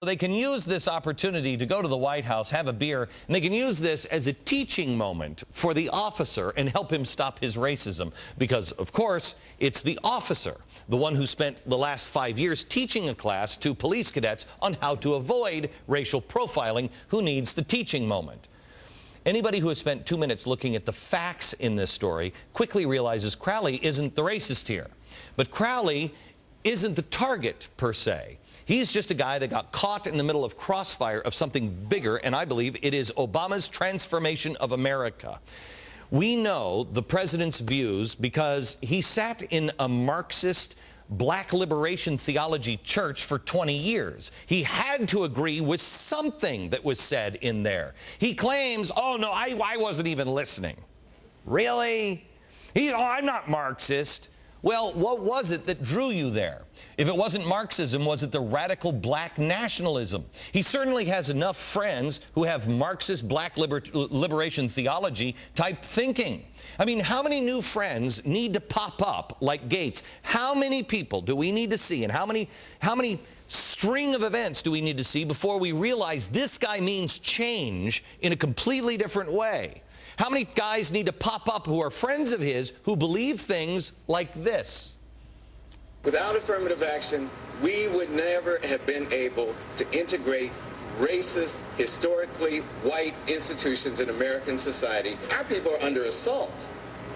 They can use this opportunity to go to the White House, have a beer, and they can use this as a teaching moment for the officer and help him stop his racism. Because, of course, it's the officer, the one who spent the last 5 years teaching a class to police cadets on how to avoid racial profiling, who needs the teaching moment. Anybody who has spent 2 minutes looking at the facts in this story quickly realizes Crowley isn't the racist here. But Crowley isn't the target, per se. He's just a guy that got caught in the middle of crossfire of something bigger, and I believe it is Obama's transformation of America. We know the president's views because he sat in a Marxist black liberation theology church for 20 years. He had to agree with something that was said in there. He claims, oh no, I wasn't even listening. Really? I'm not Marxist. Well, what was it that drew you there? If it wasn't Marxism, was it the radical black nationalism? He certainly has enough friends who have Marxist black liberation theology type thinking. I mean, how many new friends need to pop up like Gates? How many people do we need to see, and how many string of events do we need to see before we realize this guy means change in a completely different way? How many guys need to pop up who are friends of his who believe things like this? Without affirmative action, we would never have been able to integrate racist, historically white institutions in American society. Our people are under assault.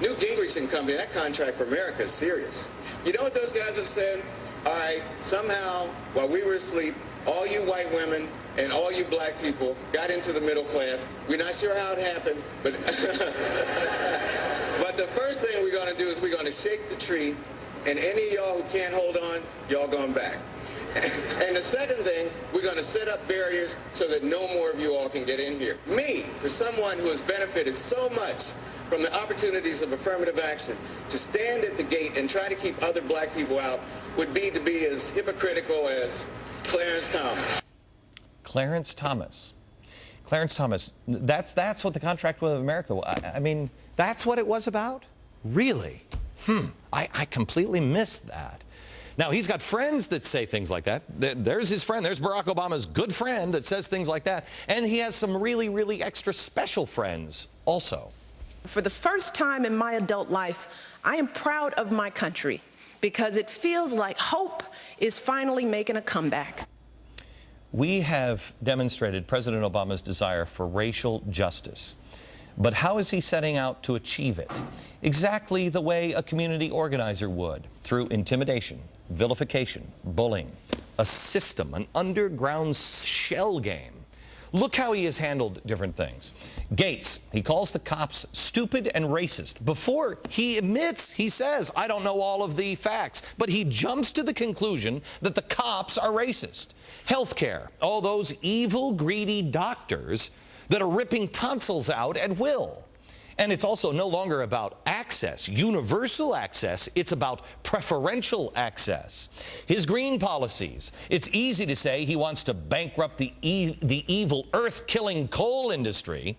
Newt Gingrich and company, that contract for America is serious. You know what those guys have said? All right, somehow, while we were asleep, all you white women and all you black people got into the middle class. We're not sure how it happened, but but the first thing we're going to do is we're going to shake the tree, and any of y'all who can't hold on, y'all going back. And the second thing, we're going to set up barriers so that no more of you all can get in here. Me, for someone who has benefited so much from the opportunities of affirmative action, to stand at the gate and try to keep other black people out would be to be as hypocritical as Clarence Thomas. Clarence Thomas. Clarence Thomas, that's what the contract with America was. I mean, that's what it was about? Really? I completely missed that. Now, he's got friends that say things like that. There's his friend. There's Barack Obama's good friend that says things like that. And he has some really, really extra special friends also. For the first time in my adult life, I am proud of my country because it feels like hope is finally making a comeback. We have demonstrated President Obama's desire for racial justice. But how is he setting out to achieve it? Exactly the way a community organizer would, through intimidation, vilification, bullying, a system, an underground shell game. Look how he has handled different things. Gates, he calls the cops stupid and racist. Before he admits, he says, I don't know all of the facts, but he jumps to the conclusion that the cops are racist. Healthcare, all those evil, greedy doctors that are ripping tonsils out at will. And it's also no longer about access, universal access. It's about preferential access. His green policies. It's easy to say he wants to bankrupt the evil earth-killing coal industry.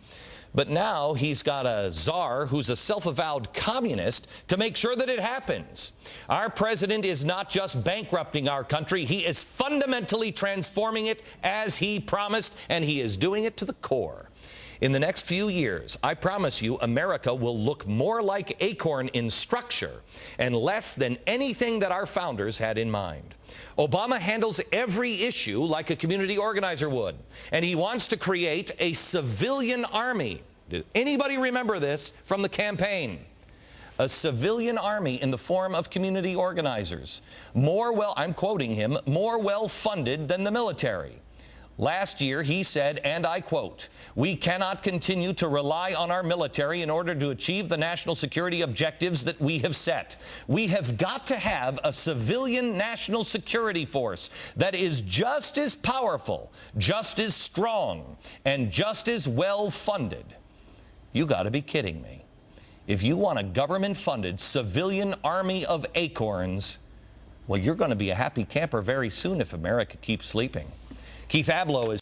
But now he's got a czar who's a self-avowed communist to make sure that it happens. Our president is not just bankrupting our country. He is fundamentally transforming it as he promised, and he is doing it to the core. In the next few years, I promise you, America will look more like ACORN in structure and less than anything that our founders had in mind. Obama handles every issue like a community organizer would, and he wants to create a civilian army. Did anybody remember this from the campaign? A civilian army in the form of community organizers. I'm quoting him, more well-funded than the military. Last year, he said, and I quote, "We cannot continue to rely on our military in order to achieve the national security objectives that we have set. We have got to have a civilian national security force that is just as powerful, just as strong, and just as well-funded." You got to be kidding me. If you want a government-funded civilian army of acorns, well, you're going to be a happy camper very soon if America keeps sleeping. Keith Abloh is